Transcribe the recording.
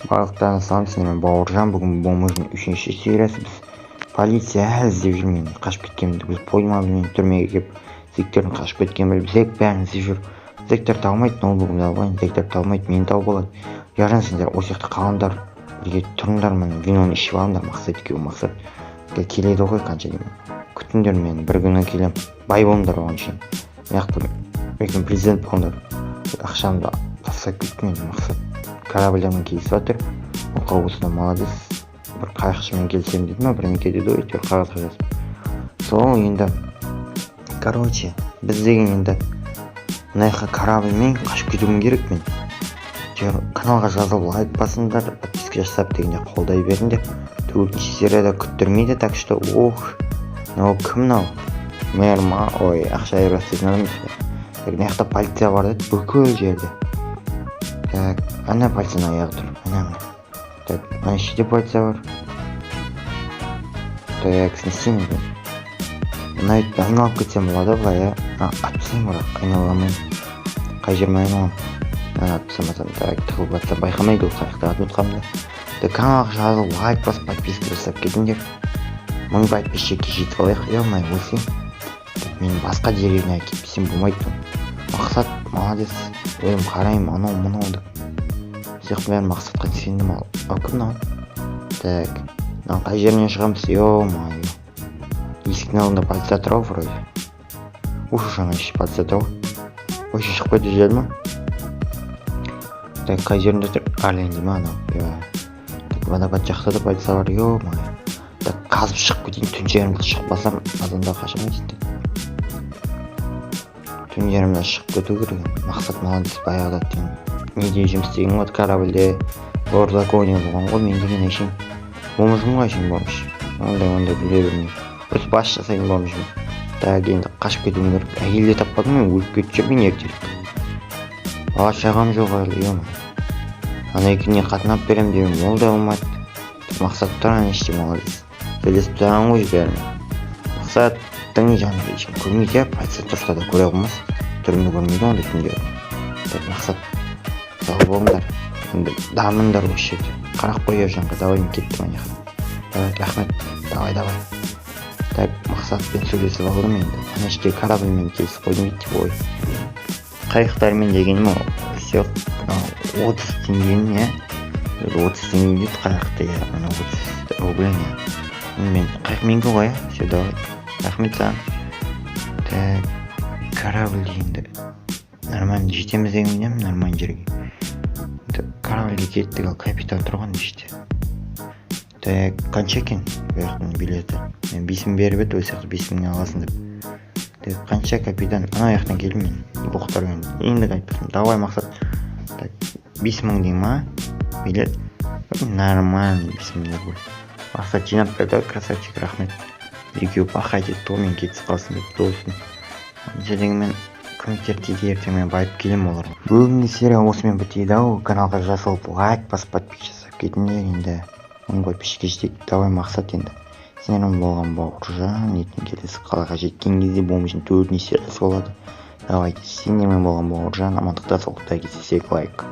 Барлықтарыңызға салам, сіздермен Бауыржан. Бүгін бомбаның 3-ші сериясы. Біз полиция іздеп жүр мені, қашып кеткенімді біліп қоймады. Мен түрмеге келіп, зектердің қашып кеткенін біліп, зек бәрін іздеп жүр. Зектер табылмайды, ноутбугымды алып алайын. Зектер табылмайды, мені тауып алады. Яжан, сендер осы жақта қалыңдар, бірге тұрыңдар, міне виноны ішіп алыңдар. Мақсат екеуі, Мақсат келеді ғой, қанша деймін. Күтіңдер мені, бір күні келем. Бай болыңдар оған шейін. Мені президент болыңдар. Ақшамды тастап кеттім енді. Мақсат корабльдармен келісіп жатыр. Ол қауысына молодец. Бір қайықшымен келсем деді ма, бірнеке деді ғой, әйтеуір қағазға жазып. Сол енді, короче, біз деген енді мына жаққа корабльмен қашып кетуім керек мен. Каналға жазылып лайк басыңдар, подписка жасап дегенде қолдай беріңдер. 4-ші серияда күттірмейді, так что мынау кім мынау? Мерма, ой, ақша айырбастайтын адам емес пе? Мына жақта полиция бар деді, бүкіл жерде. Так, ана полицияның аяғы тұр, ана. Так, ана шеде полиция бар. Так, снесем екен. Мына айналып кетсем болады былай, атпысың бірақ, айналамын. Қай жермен айналам? Атпысамасам, так, тығылып атса байқамайды ол қайықта атмұтқамды. Так, каналға жазылып, лайк басып, подписка жасап кетіңдер. 1000 подписчикке жетіп алайық, елмай болсын. Мен басқа деревняға кетпесем болмайды. Мақсат, молодец. Өзім қараймын, анау деп. Сияқты бәрін Мақсатқа сендім ал. Кім мынау? Так, мынау қай жерінен шығамыз? Ё-мае. Есіктің алдында полиция тұр ау вроде. Жаңа іші полиция тұр ау. Ойшы шығып кетті жел ма? Так, қай жерінде тұр? Арленде ма анау? Так, водопад жақта да полиция бар. Ё-мае. Так, қазып шығып кетейін. Түн жерімді шықпасам, адамда қашамайсың. Түн жерімді шығып кету керек. Мақсат молодец, баяғыда деген. Неде жұмыс істеген ғой, корабльде бортзаконие болған ғой, мен деген әшейін. Болмышым ғой әшейін болмыш. Ондай біле бермеймін. Осы бас жасайын болмышым. Так, енді қашып кетуім керек. Әйелде таппадым мен, өліп кетіп жүрмін ертелік. Бала шағам жоқ әлі, ема. Ана екіне қатынап берем деймін, ол да болмайды. Мақсат тұран іште молодец. Сөйлесіп тұрған ғой бәрімен. Мақсаттың жанында ешкім көрмейді, полиция тұрса да көре қоймас. Түрімді көрмейді онда түнде. Так, Мақсат, сау болыңдар. Енді дамыңдар осы жерде. Қарақ қой Ержанға, давай мен кеттім ана жаққа. Так, рахмет, давай. Так, Мақсатпен сөйлесіп алдым енді. Ана іште корабльмен келісіп қойдым дейді, ой. Қайықтармен дегенім ол, все 30 теңгені, 30 теңге дейді қайықты, 30 рубль. Мен қайықменгі ғой, все, давай. Рахмет саған. Так, корабль дегенді нормально жетеміз деген білем, нормально жерге. Корабльге кеттік, ал капитан тұрған іште. Так, қанша екен бұяқтың билеті? Мен 5000 беріп еді, өз сияқты 5000 аласың деп. Так, қанша капитан? Ана аяқтан келдім мен, боқтармен. Енді қайтпасын, давай Мақсат. Так, 5000 дейм ма? Билет? Нормально 5000 деп бұл. Мақсат жинап берді, красавчик, рахмет. Екеуі пақайт етті ғой, мен кетсіп қалсын деп досын. Дегенмен көмектер тиді, ертең мен байып келем оларға. Бүгінгі серия осымен бітейді ау. Каналға жасалып лайк басып подписка жасап кетіңдер енді. 1000 подписчикке жетейік. Давай Мақсат енді. Сенің болған Бауыржан, ертең келесі қалаға жеткен кезде бомбаның 4-ші сериясы болады. Давай, сендермен болған Бауыржан, амандықта саулықта кездесейік, лайк.